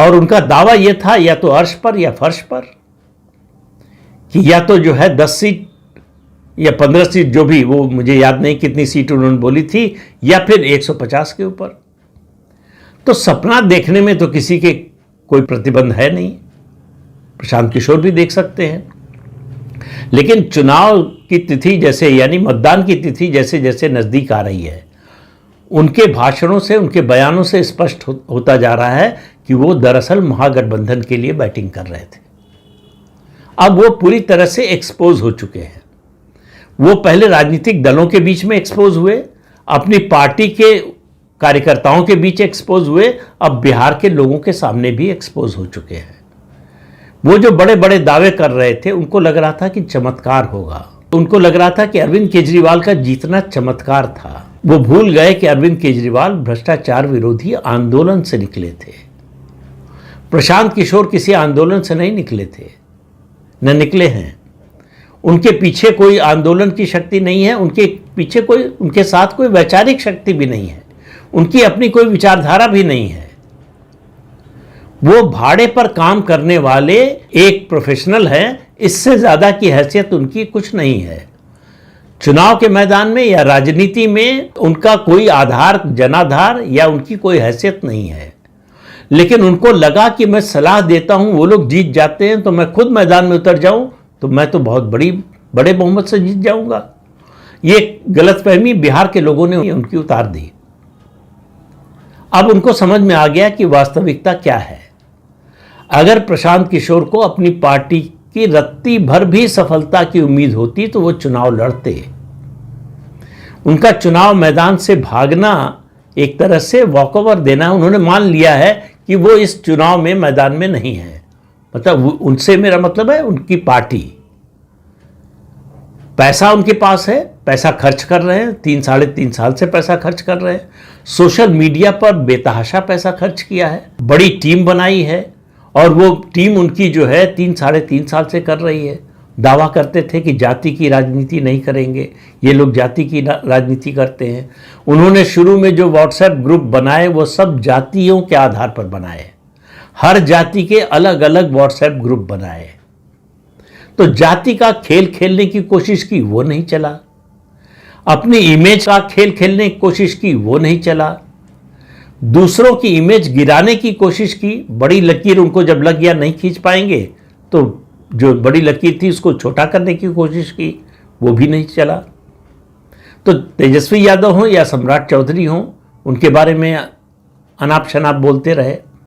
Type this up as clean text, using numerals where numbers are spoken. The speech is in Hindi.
और उनका दावा यह था या तो अर्श पर या फर्श पर कि या तो जो है 10 सीट या 15 सीट, जो भी, वो मुझे याद नहीं कितनी सीट उन्होंने बोली थी, या फिर 150 के ऊपर। तो सपना देखने में तो किसी के कोई प्रतिबंध है नहीं, प्रशांत किशोर भी देख सकते हैं। लेकिन चुनाव की तिथि जैसे, यानी मतदान की तिथि जैसे जैसे नजदीक आ रही है, उनके भाषणों से, उनके बयानों से स्पष्ट होता जा रहा है कि वो दरअसल महागठबंधन के लिए बैटिंग कर रहे थे। अब वो पूरी तरह से एक्सपोज हो चुके हैं। वो पहले राजनीतिक दलों के बीच में एक्सपोज हुए, अपनी पार्टी के कार्यकर्ताओं के बीच एक्सपोज हुए, अब बिहार के लोगों के सामने भी एक्सपोज हो चुके हैं। वो जो बड़े बड़े दावे कर रहे थे, उनको लग रहा था कि चमत्कार होगा, उनको लग रहा था कि अरविंद केजरीवाल का जीतना चमत्कार था। वो भूल गए कि अरविंद केजरीवाल भ्रष्टाचार विरोधी आंदोलन से निकले थे। प्रशांत किशोर किसी आंदोलन से नहीं निकले थे, न निकले हैं। उनके पीछे कोई आंदोलन की शक्ति नहीं है, उनके पीछे कोई, उनके साथ कोई वैचारिक शक्ति भी नहीं है, उनकी अपनी कोई विचारधारा भी नहीं है। वो भाड़े पर काम करने वाले एक प्रोफेशनल हैं, इससे ज्यादा की हैसियत उनकी कुछ नहीं है। चुनाव के मैदान में या राजनीति में उनका कोई आधार, जनाधार या उनकी कोई हैसियत नहीं है। लेकिन उनको लगा कि मैं सलाह देता हूं, वो लोग जीत जाते हैं तो मैं खुद मैदान में उतर जाऊं तो मैं तो बहुत बड़े बहुमत से जीत जाऊंगा। ये गलतफहमी बिहार के लोगों ने उनकी उतार दी। अब उनको समझ में आ गया कि वास्तविकता क्या है। अगर प्रशांत किशोर को अपनी पार्टी की रत्ती भर भी सफलता की उम्मीद होती तो वो चुनाव लड़ते। उनका चुनाव मैदान से भागना एक तरह से वॉकओवर देना, उन्होंने मान लिया है कि वो इस चुनाव में मैदान में नहीं है। मतलब उनसे मेरा मतलब है उनकी पार्टी। पैसा उनके पास है, पैसा खर्च कर रहे हैं, 3-3.5 साल से पैसा खर्च कर रहे हैं, सोशल मीडिया पर बेतहाशा पैसा खर्च किया है, बड़ी टीम बनाई है, और वो टीम उनकी जो है 3-3.5 साल से कर रही है। दावा करते थे कि जाति की राजनीति नहीं करेंगे, ये लोग जाति की राजनीति करते हैं। उन्होंने शुरू में जो व्हाट्सएप ग्रुप बनाए वो सब जातियों के आधार पर बनाए, हर जाति के अलग अलग व्हाट्सएप ग्रुप बनाए। तो जाति का खेल खेलने की कोशिश की, वो नहीं चला। अपनी इमेज का खेल खेलने की कोशिश की, वो नहीं चला। दूसरों की इमेज गिराने की कोशिश की, बड़ी लकीर उनको जब लग गया नहीं खींच पाएंगे तो जो बड़ी लकीर थी उसको छोटा करने की कोशिश की, वो भी नहीं चला। तो तेजस्वी यादव हों या सम्राट चौधरी हों, उनके बारे में अनाप शनाप बोलते रहे।